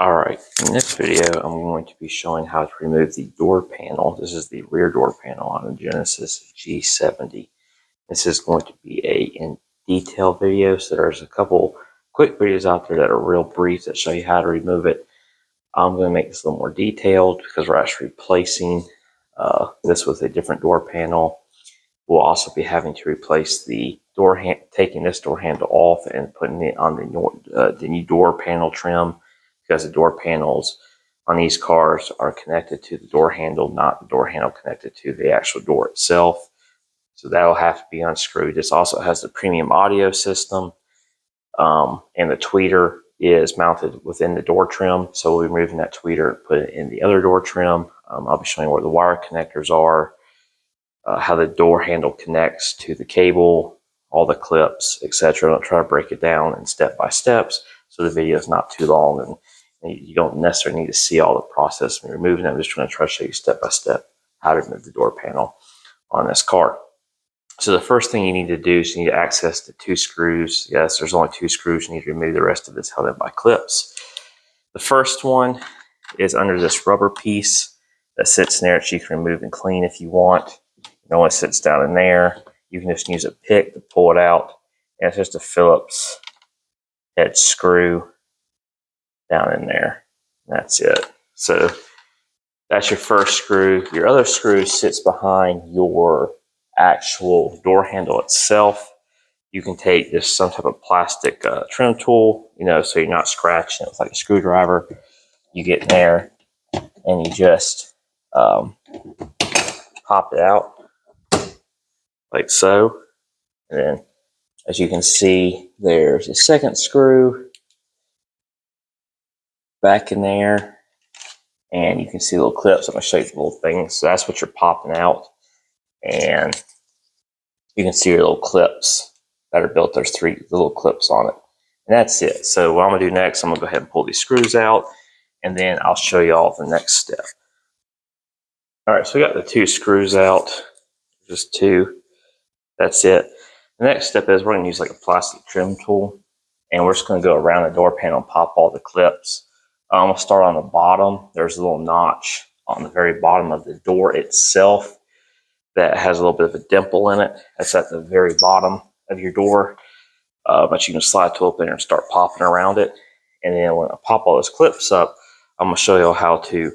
Alright, in this video I'm going to be showing how to remove the door panel. This is the rear door panel on a Genesis G70. This is going to be a in detail video, so there's a couple quick videos out there that are real brief that show you how to remove it. I'm going to make this a little more detailed because we're actually replacing this with a different door panel. We'll also be having to replace the door taking this door handle off and putting it on the new door panel trim, because the door panels on these cars are connected to the door handle, not the door handle connected to the actual door itself. So that'll have to be unscrewed. This also has the premium audio system, and the tweeter is mounted within the door trim. So we'll be removing that tweeter, put it in the other door trim. I'll be showing where the wire connectors are, how the door handle connects to the cable, all the clips, etc. I'll try to break it down in step by steps so the video is not too long and you don't necessarily need to see all the process when removing it. I'm just going to try to show you step by step how to remove the door panel on this car. So the first thing you need to do is you need to access the two screws. Yes, there's only two screws. You need to remove the rest of it's held in by clips. The first one is under this rubber piece that sits in there that you can remove and clean if you want. It only sits down in there. You can just use a pick to pull it out. And it's just a Phillips head screw down in there. That's it. So that's your first screw. Your other screw sits behind your actual door handle itself. You can take just some type of plastic trim tool, so you're not scratching it with like a screwdriver. You get in there and you just pop it out like so. And then, as you can see, there's a second screw back in there, and you can see little clips. I'm going to show you the little things. So that's what you're popping out, and you can see your little clips that are built. There's three little clips on it, and that's it. So what I'm going to do next, I'm going to go ahead and pull these screws out, and then I'll show you all the next step. All right, so we got the two screws out, just two. That's it. The next step is we're going to use like a plastic trim tool, and we're just going to go around the door panel and pop all the clips. I'm going to start on the bottom. There's a little notch on the very bottom of the door itself that has a little bit of a dimple in it. That's at the very bottom of your door, but you can slide the tool up in there and start popping around it. And then when I pop all those clips up, I'm going to show you how to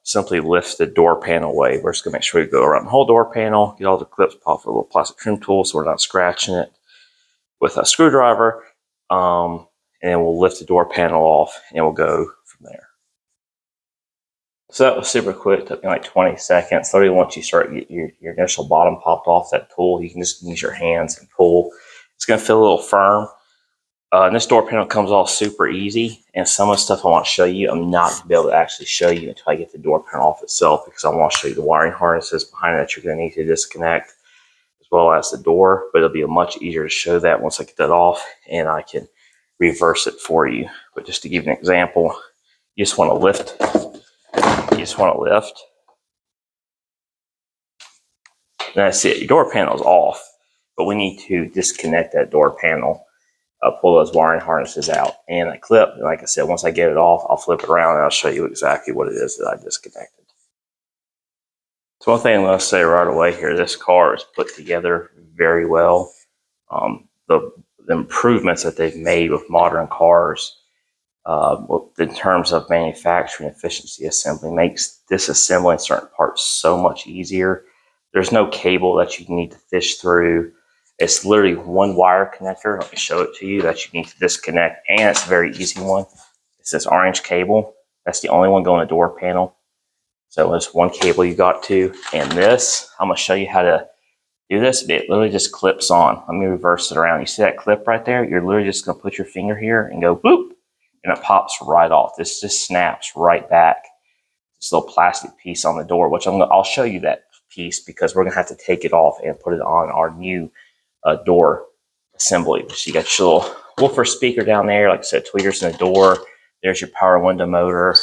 simply lift the door panel away. We're just going to make sure we go around the whole door panel, get all the clips off with a little plastic trim tool so we're not scratching it with a screwdriver. And then we'll lift the door panel off and we'll go from there. So that was super quick. It took me like 20 seconds. Literally, once you start your initial bottom popped off that tool, you can just use your hands and pull. It's going to feel a little firm. And this door panel comes off super easy. And some of the stuff I want to show you, I'm not going to be able to actually show you until I get the door panel off itself, because I want to show you the wiring harnesses behind it that you're going to need to disconnect, as well as the door. But it'll be much easier to show that once I get that off and I can reverse it for you. But just to give you an example, you just want to lift. And that's it. Your door panel is off, but we need to disconnect that door panel. Pull those wiring harnesses out and that clip. And like I said, once I get it off, I'll flip it around and I'll show you exactly what it is that I disconnected. So one thing I'm going to say right away here, this car is put together very well. The improvements that they've made with modern cars, in terms of manufacturing efficiency assembly, makes disassembling certain parts so much easier. There's no cable that you need to fish through. It's literally one wire connector. Let me show it to you that you need to disconnect, and it's a very easy one. It's this orange cable. That's the only one going to the door panel. So it's one cable you got to, and this, I'm going to show you how to do this. It literally just clips on. Let me reverse it around. You see that clip right there? You're literally just going to put your finger here and go boop, and it pops right off. This just snaps right back. This little plastic piece on the door, which I'll show you that piece because we're going to have to take it off and put it on our new door assembly. So you got your little woofer speaker down there. Like I said, tweeters in the door. There's your power window motor.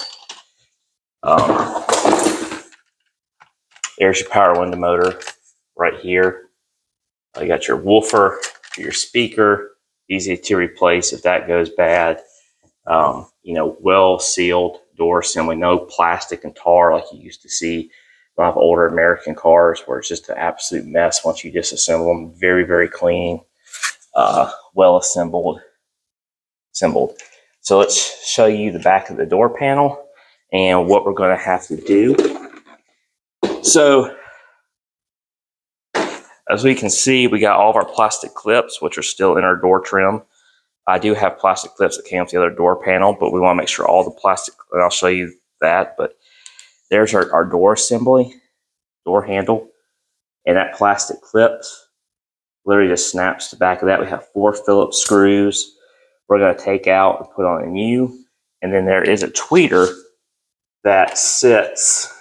There's your power window motor right here. You got your woofer, your speaker, easy to replace if that goes bad. you know, well sealed door assembly, no plastic and tar like you used to see a lot of older American cars where it's just an absolute mess once you disassemble them. Very, very clean, well assembled. So let's show you the back of the door panel and what we're going to have to do. So as we can see, we got all of our plastic clips, which are still in our door trim. I do have plastic clips that came with the other door panel, but we want to make sure all the plastic, and I'll show you that. But there's our door assembly, door handle, and that plastic clips literally just snaps to the back of that. We have 4 Phillips screws we're going to take out and put on a new. And then there is a tweeter that sits.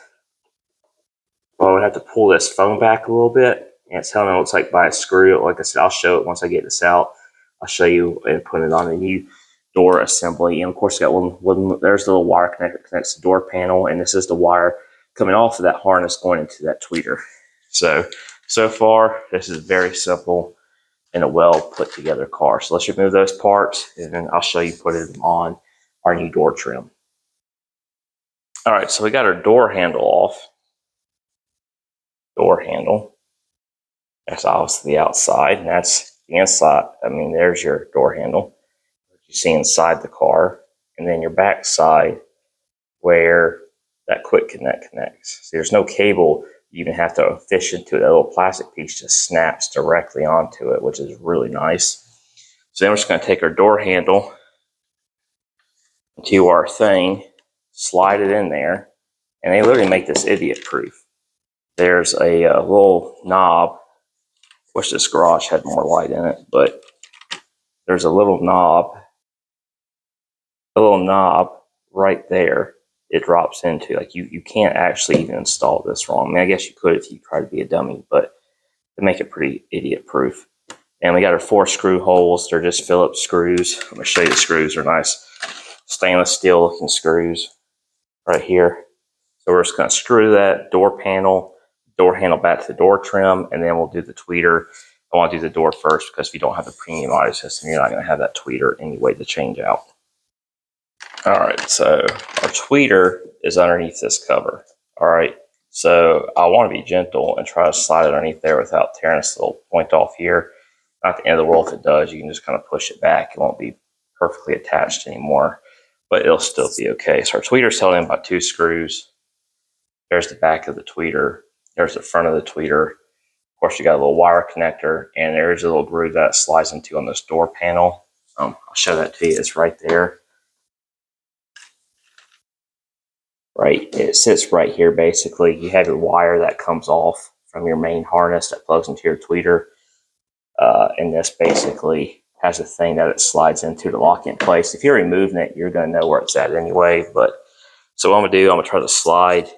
Well, I would have to pull this foam back a little bit. And it's how it looks like by a screw. Like I said, I'll show it once I get this out. I'll show you and put it on a new door assembly. And of course, got there's the little wire connector that connects the door panel. And this is the wire coming off of that harness going into that tweeter. So far, this is very simple and a well put together car. So let's remove those parts and then I'll show you putting them on our new door trim. All right, so we got our door handle off. Door handle. That's obviously the outside, and that's the inside. I mean, there's your door handle. You see inside the car, and then your back side where that quick connect connects. So there's no cable you even have to fish into it. That little plastic piece just snaps directly onto it, which is really nice. So then we're just going to take our door handle to our thing, slide it in there, and they literally make this idiot proof. There's a little knob. Wish this garage had more light in it, but there's a little knob right there. It drops into, like, you can't actually even install this wrong. I mean, I guess you could if you try to be a dummy, but they make it pretty idiot proof. And we got our 4 screw holes. They're just Phillips screws. I'm gonna show you the screws. They're nice stainless steel looking screws right here. So we're just gonna screw that door handle back to the door trim, and then we'll do the tweeter. I want to do the door first because if you don't have the premium audio system, you're not going to have that tweeter anyway to change out. All right, so our tweeter is underneath this cover. All right, so I want to be gentle and try to slide it underneath there without tearing this little point off here. Not the end of the world if it does. You can just kind of push it back. It won't be perfectly attached anymore, but it'll still be okay. So our tweeter's held in by 2 screws. There's the back of the tweeter. There's the front of the tweeter. Of course, you got a little wire connector, and there's a little groove that slides into on this door panel. I'll show that to you. It's right there. Right, it sits right here basically. You have your wire that comes off from your main harness that plugs into your tweeter. And this basically has a thing that it slides into to lock in place. If you're removing it, you're going to know where it's at anyway. But so what I'm going to do, I'm going to try to slide.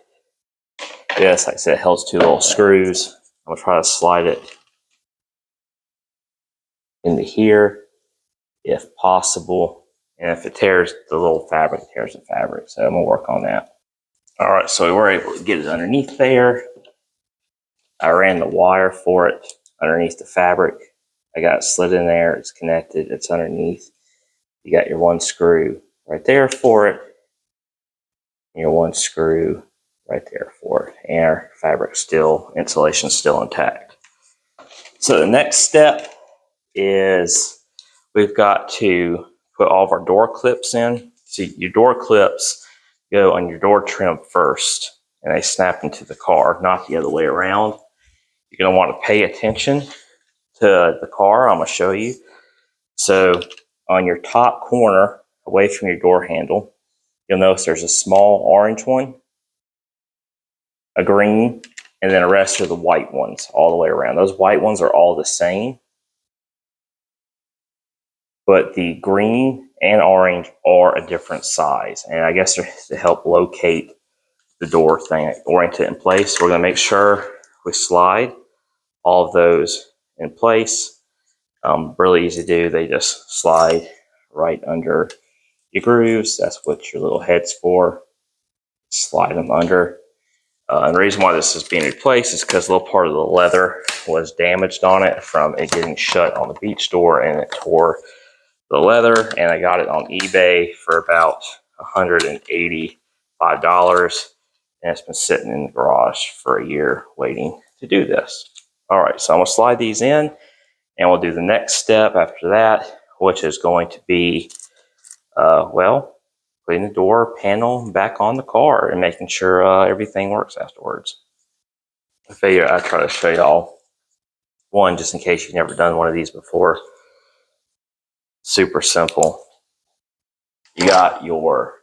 Yes, like I said, it holds 2 little screws. I'm going to try to slide it into here if possible. And if it tears the little fabric, it tears the fabric. So I'm going to work on that. All right, so we were able to get it underneath there. I ran the wire for it underneath the fabric. I got it slid in there. It's connected. It's underneath. You got your 1 screw right there for it. And your 1 screw right there for it. And our fabric still, insulation still intact. So the next step is we've got to put all of our door clips in. See, your door clips go on your door trim first, and they snap into the car, not the other way around. You're going to want to pay attention to the car. I'm going to show you. So on your top corner, away from your door handle, you'll notice there's a small orange one, a green, and then the rest are the white ones all the way around. Those white ones are all the same, but the green and orange are a different size. And I guess to help locate the door thing, orient it in place, we're going to make sure we slide all of those in place. Really easy to do. They just slide right under your grooves. That's what your little head's for. Slide them under. And the reason why this is being replaced is because a little part of the leather was damaged on it from it getting shut on the beach door, and it tore the leather, and I got it on eBay for about $185, and it's been sitting in the garage for a year waiting to do this. All right, so I'm gonna slide these in, and we'll do the next step after that, which is going to be, well, putting the door panel back on the car and making sure everything works afterwards. I figure I'd try to show y'all one just in case you've never done one of these before. Super simple. You got your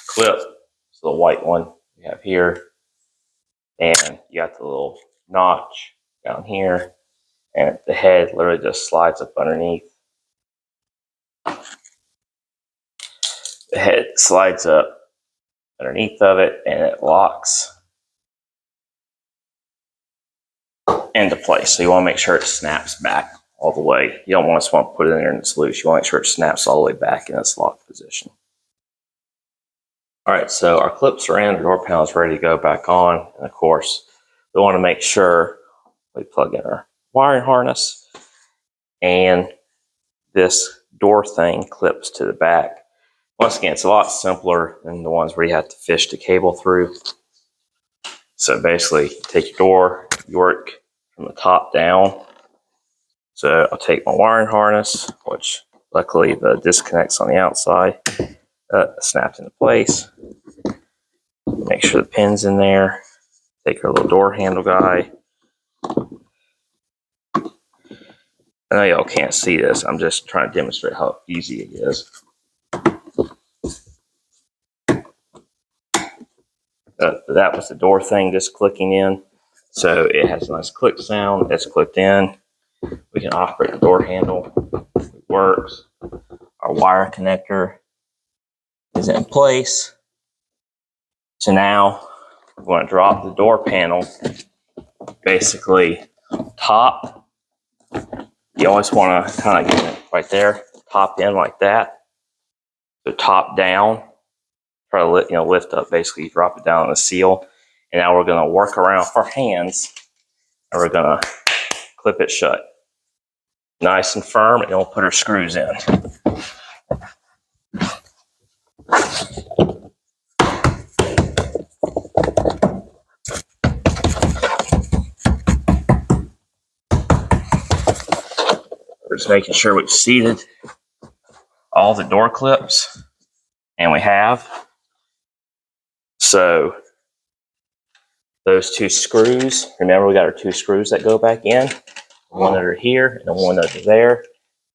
clip, so the white one you have here, and you got the little notch down here, and the head literally just slides up underneath. The head slides up underneath of it, and it locks into place. So you want to make sure it snaps back all the way. You don't want to put it in there and it's loose. You want to make sure it snaps all the way back in its locked position. All right, so our clips are in, the door panel is ready to go back on. And of course, we want to make sure we plug in our wiring harness, and this door thing clips to the back. Once again, it's a lot simpler than the ones where you have to fish the cable through. So basically, you take your door, you work from the top down. So I'll take my wiring harness, which luckily the disconnect's on the outside, snapped into place. Make sure the pin's in there. Take our little door handle guy. I know y'all can't see this. I'm just trying to demonstrate how easy it is. That was the door thing just clicking in. So it has a nice click sound. It's clicked in. We can operate the door handle. It works. Our wire connector is in place. So now we're going to drop the door panel basically top. You always want to kind of get it right there, top in like that. So top down. Try to lift up, basically drop it down on the seal. And now we're going to work around with our hands, and we're going to clip it shut. Nice and firm, and we'll put our screws in. We're just making sure we've seated all the door clips, and we have. So those two screws, remember we got our two screws that go back in, one that are here and one that are there.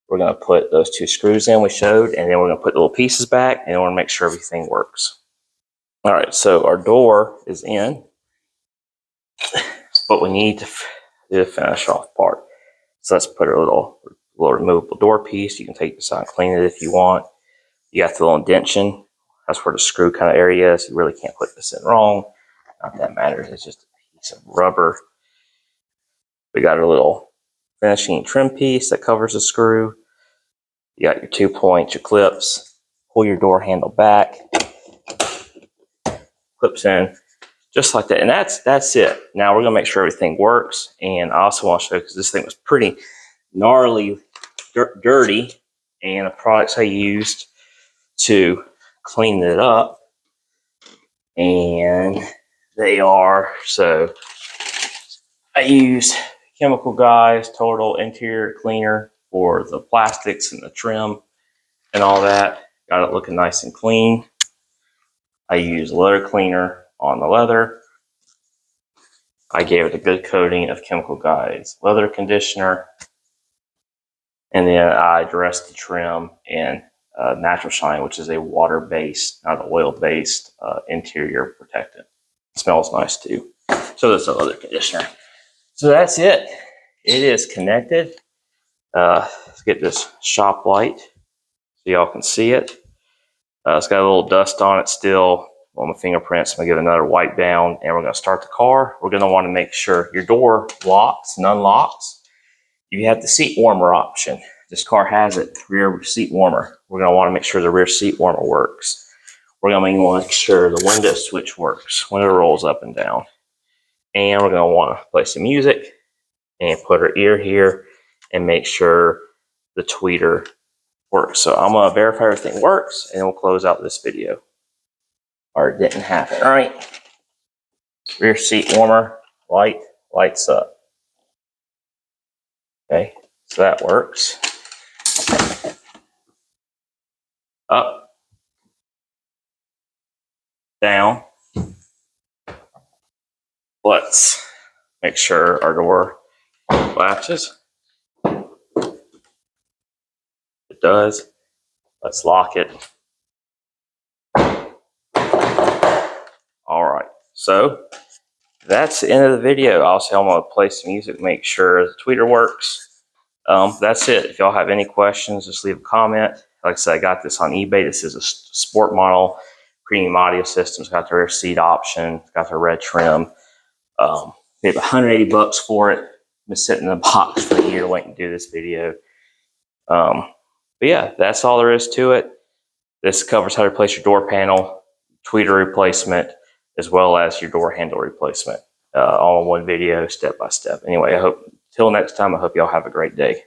We're going to put those two screws in we showed, and then we're going to put the little pieces back, and we're going to make sure everything works. All right, so our door is in, but we need to do the finish off part. So let's put our little removable door piece. You can take this out and clean it if you want. You got the little indention. That's where the screw kind of area is. You really can't put this in wrong. Not that matters. It's just a piece of rubber. We got our little finishing trim piece that covers the screw. You got your 2 points, your clips. Pull your door handle back. Clips in just like that. And that's it. Now we're going to make sure everything works. And I also want to show you, because this thing was pretty gnarly, dirty, and the products I used to clean it up, and they are, so I used Chemical Guys Total Interior Cleaner for the plastics and the trim and all that. Got it looking nice and clean. I used leather cleaner on the leather. I gave it a good coating of Chemical Guys leather conditioner, and then I dressed the trim in Natural Shine, which is a water-based, not an oil-based interior protectant. It smells nice too. So there's a leather conditioner. So that's it. It is connected. Let's get this shop light so y'all can see it. It's got a little dust on it still on my fingerprints. I'm going to give it another wipe down, and we're going to start the car. We're going to want to make sure your door locks and unlocks. You have the seat warmer option. This car has it, rear seat warmer. We're going to want to make sure the rear seat warmer works. We're going to want to make sure the window switch works when it rolls up and down. And we're going to want to play some music and put our ear here and make sure the tweeter works. So I'm going to verify everything works, and we'll close out this video. Or it didn't happen. All right. Rear seat warmer, lights up. Okay, so that works. Up, down. Let's make sure our door latches. It does. Let's lock it. All right, so that's the end of the video. Also, I'm going to play some music, make sure the tweeter works. That's it. If y'all have any questions, just leave a comment. Like I said, I got this on eBay. This is a sport model premium audio system. It's got the rear seat option. It's got the red trim. Paid $180 for it. Been sitting in the box for a year waiting to do this video. But yeah, that's all there is to it. This covers how to replace your door panel, tweeter replacement, as well as your door handle replacement, all in one video, step by step. Anyway, till next time, I hope y'all have a great day.